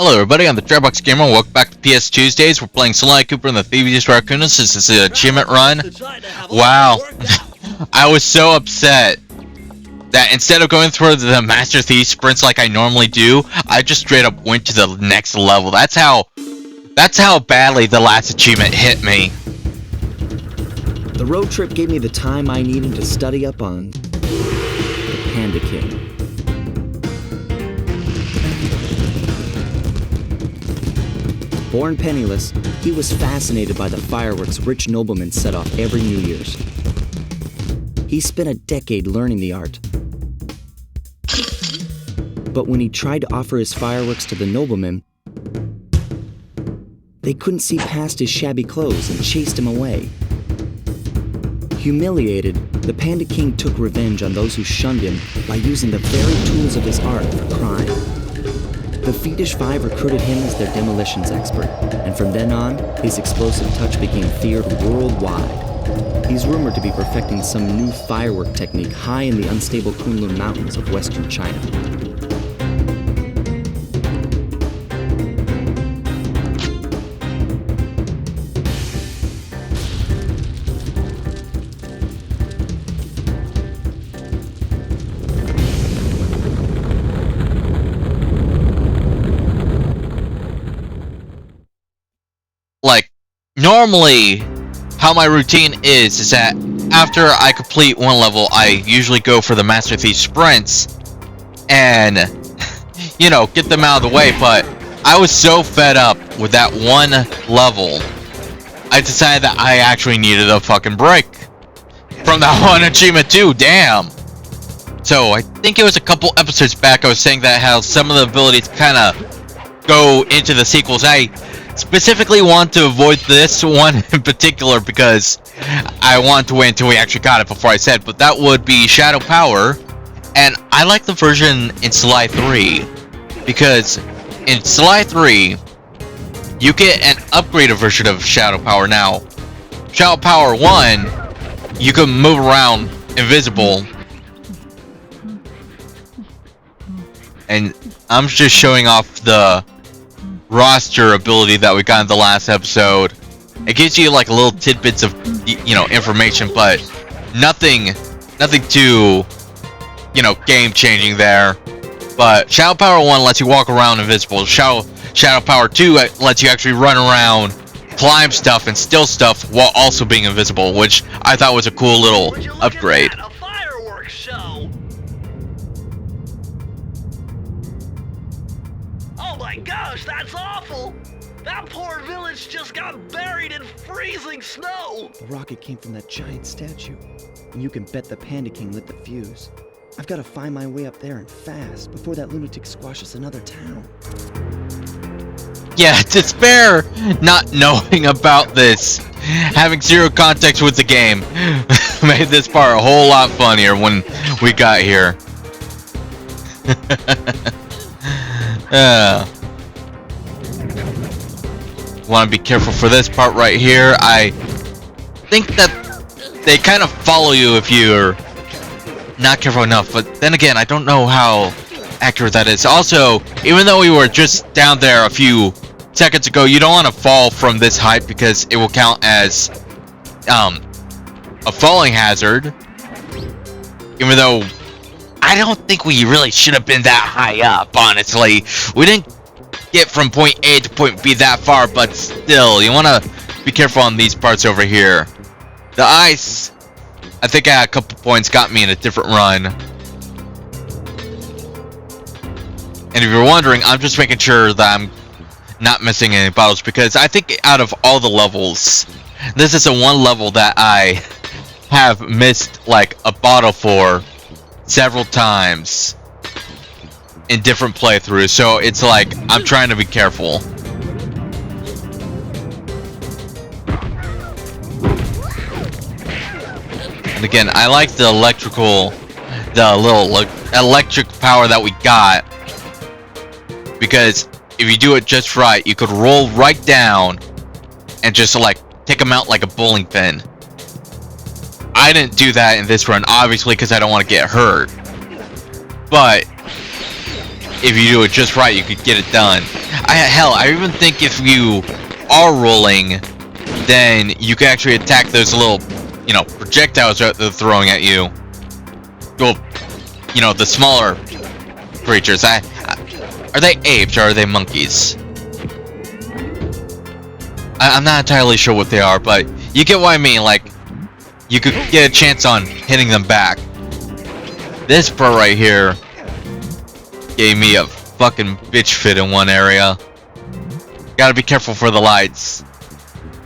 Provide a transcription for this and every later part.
Hello everybody, I'm the Dropbox Gamer, welcome back to Ps2uesdays. We're playing Sly Cooper and the Thievius Raccoonus. This is an achievement run. Wow. I was so upset that instead of going through the Master Thief sprints like I normally do, I just straight up went to the next level. That's how badly the last achievement hit me. The road trip gave me the time I needed to study up on the Panda King. Born penniless, he was fascinated by the fireworks rich noblemen set off every New Year's. He spent a decade learning the art. But when he tried to offer his fireworks to the noblemen, they couldn't see past his shabby clothes and chased him away. Humiliated, the Panda King took revenge on those who shunned him by using the very tools of his art for crime. The Fiendish Five recruited him as their demolitions expert, and from then on, his explosive touch became feared worldwide. He's rumored to be perfecting some new firework technique high in the unstable Kunlun Mountains of western China. Like, normally, how my routine is that after I complete one level, I usually go for the Master Thief sprints and, you know, get them out of the way, but I was so fed up with that one level, I decided that I actually needed a fucking break from that one achievement too, damn! So, I think it was a couple episodes back I was saying that how some of the abilities kind of go into the sequels. I specifically want to avoid this one in particular because I want to wait until we actually got it before I said, but that would be Shadow Power, and I like the version in Sly 3 because in Sly 3 you get an upgraded version of Shadow Power. Now, Shadow Power 1, you can move around invisible, and I'm just showing off the roster ability that we got in the last episode. It gives you like little tidbits of, you know, information, but nothing too, you know, game changing there. But Shadow Power 1 lets you walk around invisible. Shadow Power 2 lets you actually run around, climb stuff, and steal stuff while also being invisible, which I thought was a cool little upgrade. A fireworks show. Oh my gosh, that's awful! That poor village just got buried in freezing snow! The rocket came from that giant statue, and you can bet the Panda King lit the fuse. I've got to find my way up there and fast before that lunatic squashes another town. Yeah, despair not knowing about this, having zero context with the game, made this part a whole lot funnier when we got here. Want to be careful for this part right here. I think that they kind of follow you if you're not careful enough, but then again, I don't know how accurate that is. Also, even though we were just down there a few seconds ago, you don't want to fall from this height because it will count as a falling hazard, even though I don't think we really should have been that high up, honestly. We didn't get from point A to point B that far, but still, you want to be careful on these parts over here. The ice, I think at a couple points got me in a different run. And if you're wondering, I'm just making sure that I'm not missing any bottles, because I think out of all the levels, this is the one level that I have missed like a bottle for several times in different playthroughs, so it's like I'm trying to be careful. And again, I like the little electric power that we got, because if you do it just right, you could roll right down and just like take them out like a bowling pin. I didn't do that in this run, obviously, because I don't want to get hurt. But if you do it just right, you could get it done. Hell, I even think if you are rolling, then you can actually attack those little, you know, projectiles that they're throwing at you. Well, you know, the smaller creatures. Are they apes or are they monkeys? I'm not entirely sure what they are, but you get what I mean. Like, you could get a chance on hitting them back. This part right here gave me a fucking bitch fit in one area. Gotta be careful for the lights.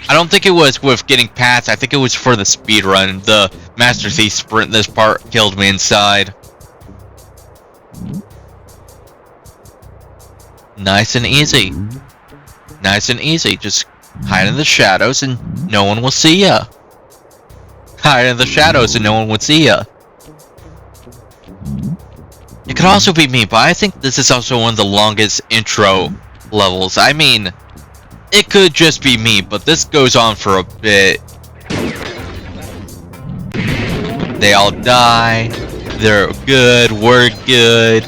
I don't think it was with getting past. I think it was for the speed run. The Master Thief sprint. This part killed me inside. Nice and easy. Nice and easy. Just hide in the shadows and no one will see ya. Hide in the shadows and no one would see ya. It could also be me, but I think this is also one of the longest intro levels. I mean, it could just be me, but this goes on for a bit. They all die. They're good. We're good.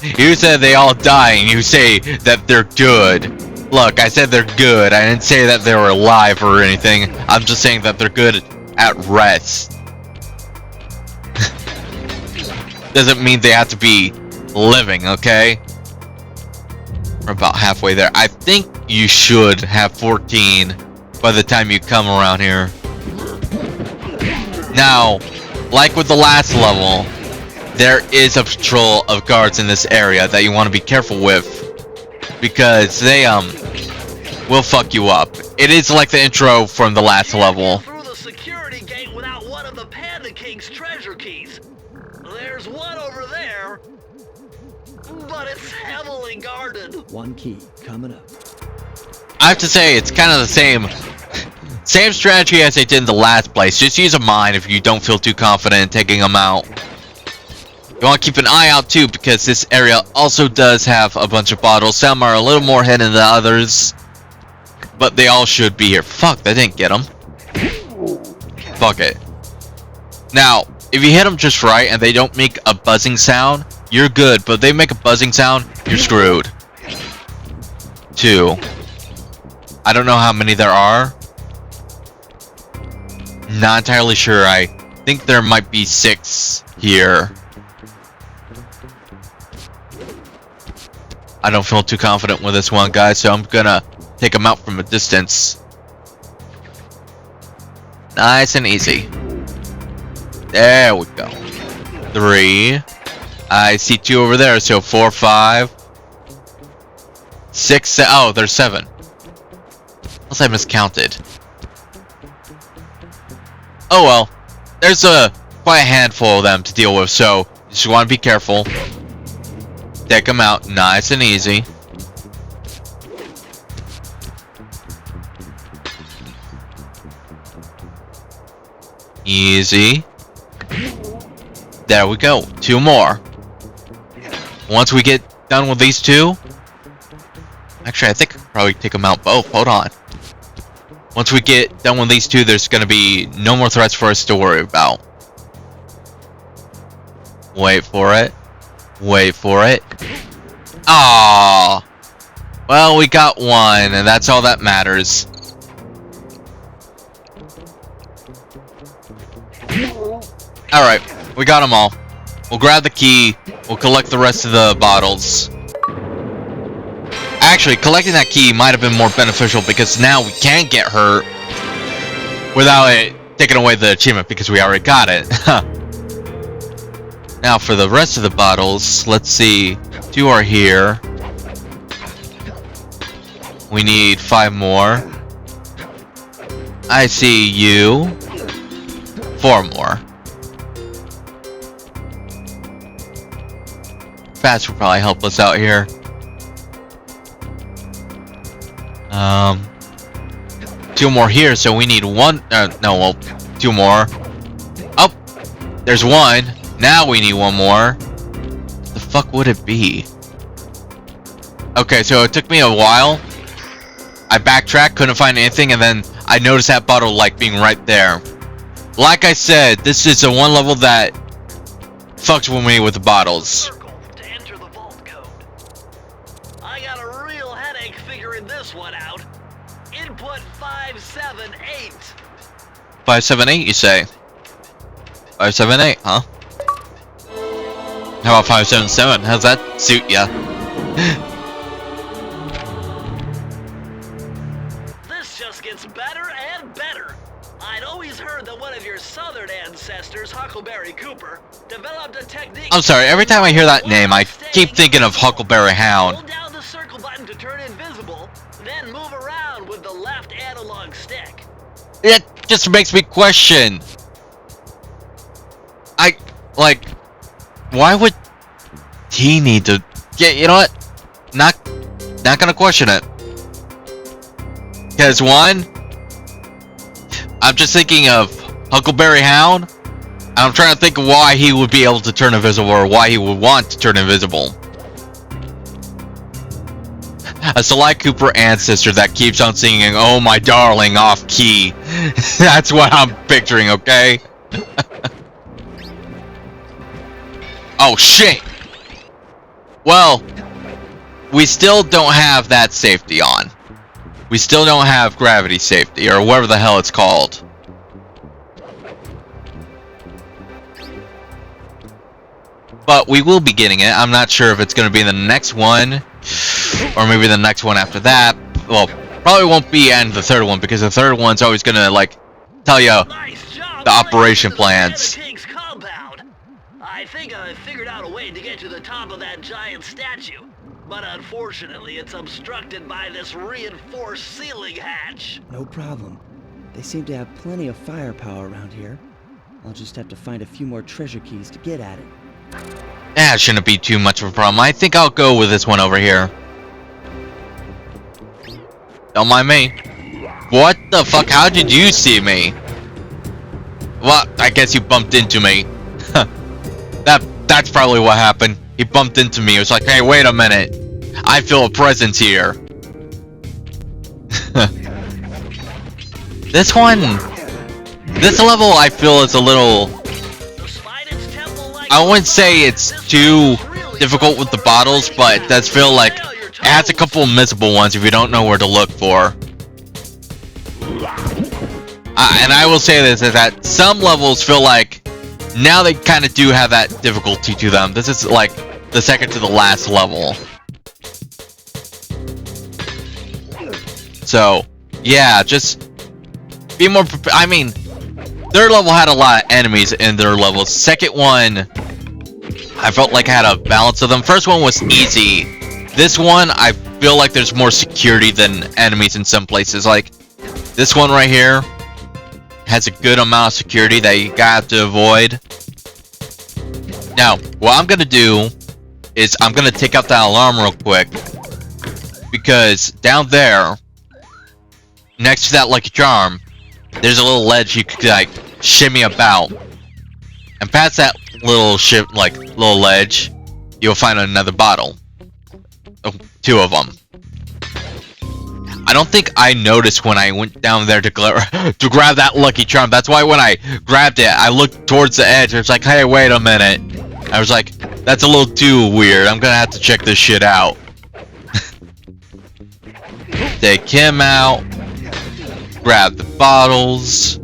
You said they all die, and you say that they're good. Look, I said they're good. I didn't say that they were alive or anything. I'm just saying that they're good at rest. Doesn't mean they have to be living, okay? We're about halfway there. I think you should have 14 by the time you come around here. Now, like with the last level, there is a patrol of guards in this area that you want to be careful with, because they will fuck you up. It is like the intro from the last level. Through the security gate without one of the Panda King's treasure keys. There's one over there, but it's heavily guarded. One key coming up. I have to say, it's kind of the same strategy as they did in the last place. Just use a mine if you don't feel too confident in taking them out. You want to keep an eye out too, because this area also does have a bunch of bottles. Some are a little more hidden than others, but they all should be here. Fuck, that didn't get them. Fuck it. Now, if you hit them just right and they don't make a buzzing sound, you're good. But if they make a buzzing sound, you're screwed. 2. I don't know how many there are. Not entirely sure. I think there might be 6 here. I don't feel too confident with this one, guys, so I'm gonna take him out from a distance. Nice and easy. There we go. 3. I see 2 over there, so 4, 5, 6. Oh, there's 7. Unless I miscounted. Oh well. There's quite a handful of them to deal with, so you just want to be careful. Take them out nice and easy. Easy. There we go. 2 more. Once we get done with these 2... Actually, I think I could probably take them out both. Hold on. Once we get done with these 2, there's going to be no more threats for us to worry about. Wait for it. Wait for it. Ah, well, we got 1, and that's all that matters. Alright, we got them all. We'll grab the key. We'll collect the rest of the bottles. Actually, collecting that key might have been more beneficial, because now we can get hurt without it taking away the achievement, because we already got it. Now for the rest of the bottles, let's see. 2 are here. We need 5 more. I see you. 4 more. Fast will probably help us out here. 2 more here, so we need 1. No, well, 2 more. Oh, there's 1. Now we need 1 more. What the fuck would it be? Okay, so it took me a while. I backtracked, couldn't find anything, and then I noticed that bottle like being right there. Like I said, this is the one level that fucks with me with the bottles. Circle to enter the vault code. Input 578. 578, you say? 578, huh? How about 577? How's that suit ya? This just gets better and better. I'd always heard that one of your southern ancestors, Huckleberry Cooper, developed a technique. I'm sorry, every time I hear that name, I keep thinking of Huckleberry Hound. Hold down the circle button to turn invisible, then move around with the left analog stick. It just makes me question. Why would he need to? Yeah, you know what? Not gonna question it. Because one, I'm just thinking of Huckleberry Hound. I'm trying to think of why he would be able to turn invisible, or why he would want to turn invisible. A Sly Cooper ancestor that keeps on singing "Oh My Darling" off key. That's what I'm picturing, okay? Oh shit! Well, we still don't have that safety on. We still don't have gravity safety, or whatever the hell it's called. But we will be getting it. I'm not sure if it's going to be in the next one, or maybe the next one after that. Well, probably won't be in the third one, because the third one's always going to, like, tell you the operation plans. I think I figured out a way to get to the top of that giant statue, but unfortunately it's obstructed by this reinforced ceiling hatch. No problem. They seem to have plenty of firepower around here. I'll just have to find a few more treasure keys to get at it. That shouldn't be too much of a problem. I think I'll go with this one over here. Don't mind me. What the fuck? How did you see me? Well, I guess you bumped into me. That's probably what happened. He bumped into me. It was like, hey, wait a minute. I feel a presence here. This level I feel is a little... I wouldn't say it's too difficult with the bottles, but it does feel like it has a couple of missable ones if you don't know where to look for. And I will say this, is that some levels feel like now they kind of do have that difficulty to them. This is like the second to the last level. So, yeah, just be more prepared. I mean, third level had a lot of enemies in their levels. Second one, I felt like had a balance of them. First one was easy. This one, I feel like there's more security than enemies in some places. Like, this one right here has a good amount of security that you got to avoid. Now, what I'm gonna do is I'm gonna take out that alarm real quick, because down there, next to that Lucky Charm, there's a little ledge you could like shimmy about, and past that little little ledge, you'll find another bottle. Oh, two of them. I don't think I noticed when I went down there to grab that Lucky Charm. That's why when I grabbed it, I looked towards the edge. It's like, hey, wait a minute. I was like, that's a little too weird. I'm gonna have to check this shit out. Take him out. Grab the bottles.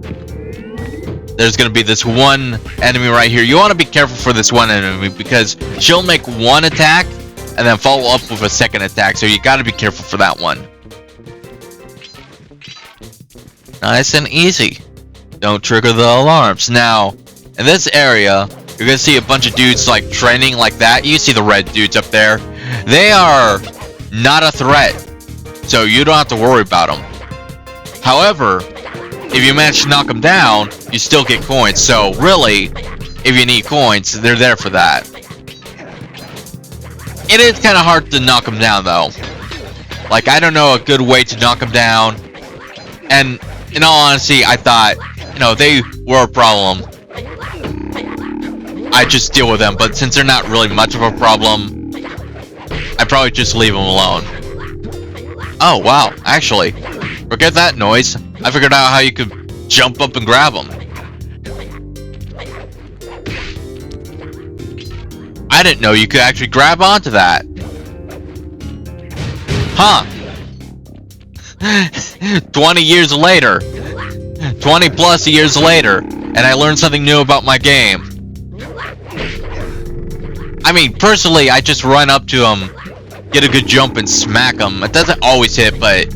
There's gonna be this one enemy right here. You want to be careful for this one enemy, because she'll make one attack and then follow up with a second attack. So you gotta be careful for that one. Nice and easy. Don't trigger the alarms. Now, in this area, you're gonna see a bunch of dudes like training like that. You see the red dudes up there. They are not a threat, so you don't have to worry about them. However, if you manage to knock them down, you still get coins. So really, if you need coins, they're there for that. It is kind of hard to knock them down though. Like, I don't know a good way to knock them down. And in all honesty, I thought, you know, they were a problem. I just deal with them, but since they're not really much of a problem, I probably just leave them alone. Oh, wow, actually, forget that noise. I figured out how you could jump up and grab them. I didn't know you could actually grab onto that. Huh. 20 years later. 20 plus years later. And I learned something new about my game. I mean, personally, I just run up to him, get a good jump, and smack him. It doesn't always hit, but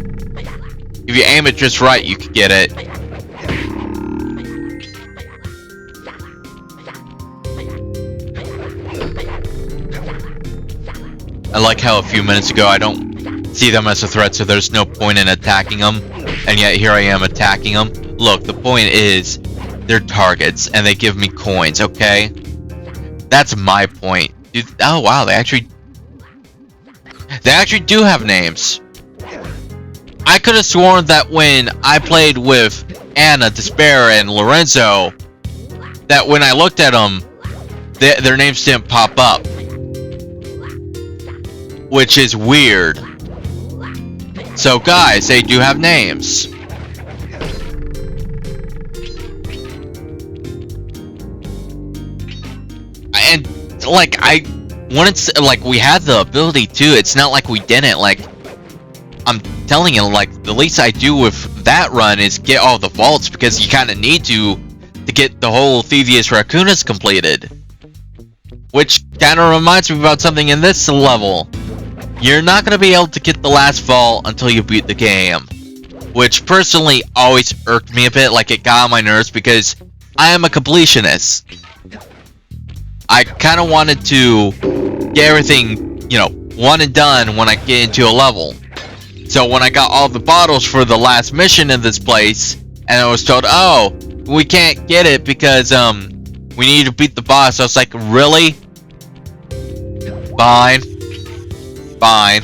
if you aim it just right, you can get it. I like how a few minutes ago I don't see them as a threat, so there's no point in attacking them, and yet here I am attacking them. Look, the point is, they're targets, and they give me coins, okay? That's my point. Dude, oh wow, they actually do have names. I could have sworn that when I played with Anna, Despair, and Lorenzo, that when I looked at them, their names didn't pop up. Which is weird. So guys, they do have names. And like we had the ability to. It's not like we didn't. Like, I'm telling you, like, the least I do with that run is get all the vaults, because you kind of need to get the whole Thievius Raccoonus completed. Which kind of reminds me about something in this level. You're not going to be able to get the last vault until you beat the game. Which personally always irked me a bit, like it got on my nerves, because I am a completionist. I kind of wanted to get everything, you know, one and done when I get into a level. So when I got all the bottles for the last mission in this place, and I was told, oh, we can't get it because, we need to beat the boss. I was like, really? Fine. Fine.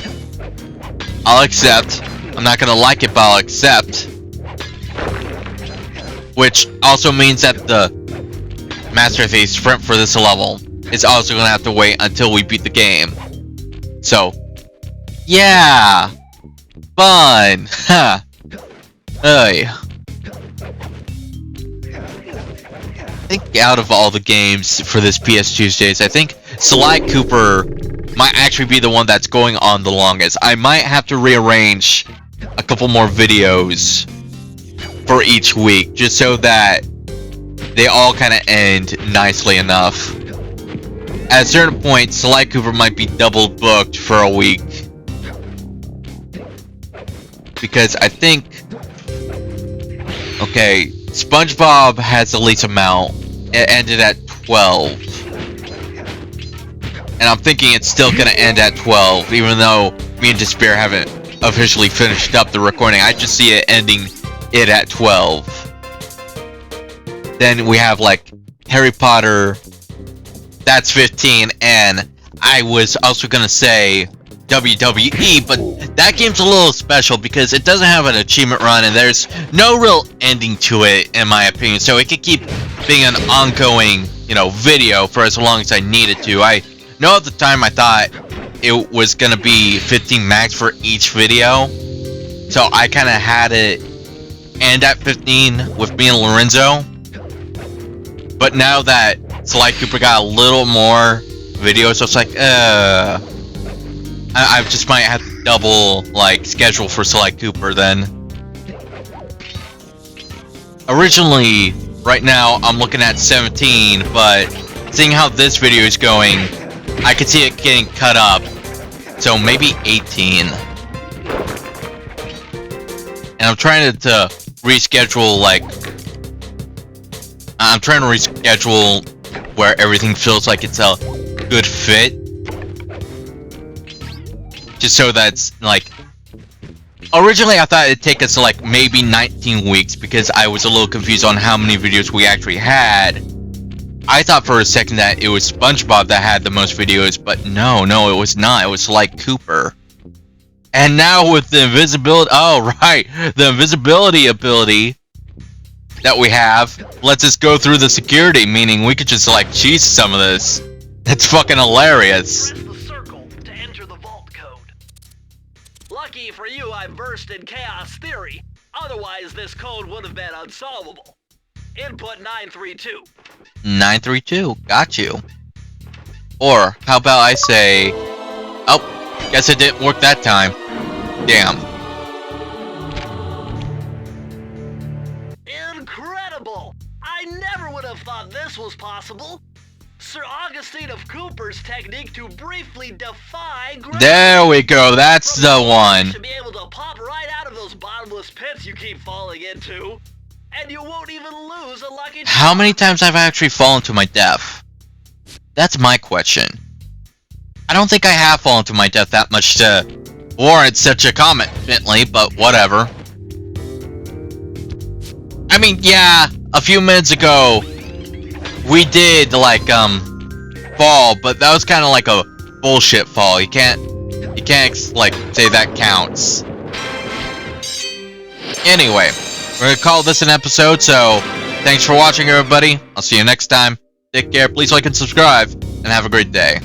I'll accept. I'm not gonna like it, but I'll accept. Which also means that the Master Thief sprint for this level is also gonna have to wait until we beat the game. So, yeah. Fun. Ha. Hey. I think out of all the games for this Ps2uesdays, I think Sly Cooper might actually be the one that's going on the longest. I might have to rearrange a couple more videos for each week, just so that they all kind of end nicely enough. At a certain point, Sly Cooper might be double booked for a week. Because I think... Okay, SpongeBob has the least amount. It ended at 12. And I'm thinking it's still gonna end at 12, even though me and Despair haven't officially finished up the recording. I just see it ending it at 12. Then we have like Harry Potter, that's 15, and I was also gonna say WWE, but that game's a little special because it doesn't have an achievement run and there's no real ending to it, in my opinion, so it could keep being an ongoing, you know, video for as long as I needed to. I know at the time I thought it was gonna be 15 max for each video, so I kind of had it end at 15 with me and Lorenzo. But now that Sly Cooper got a little more videos, so it's like, I just might have to double, like, schedule for Sly Cooper then. Originally, right now, I'm looking at 17, but seeing how this video is going, I could see it getting cut up. So maybe 18. And I'm trying to reschedule, like... I'm trying to reschedule where everything feels like it's a good fit. Just so that's, like... Originally, I thought it'd take us, like, maybe 19 weeks, because I was a little confused on how many videos we actually had. I thought for a second that it was SpongeBob that had the most videos, but no, it was not. It was Sly Cooper. And now with the invisibility... Oh, right! The invisibility ability that we have lets us go through the security, meaning we could just, like, cheese some of this. That's fucking hilarious. Press the circle to enter the vault code. Lucky for you, I burst in chaos theory. Otherwise, this code would have been unsolvable. Input 932. 932, got you. Or, how about I say... Oh, guess it didn't work that time. Damn. have thought this was possible. Sir Augustine of Cooper's technique to briefly defy gravity. There we go, that's the one. You should be able to pop right out of those bottomless pits you keep falling into, and you won't even lose a lucky draw. How many times have I actually fallen to my death? That's my question. I don't think I have fallen to my death that much to warrant such a comment, Bentley, but whatever. I mean, yeah, a few minutes ago, we did, like, fall, but that was kind of like a bullshit fall. You can't, like, say that counts. Anyway, we're gonna call this an episode, so thanks for watching, everybody. I'll see you next time. Take care, please like and subscribe, and have a great day.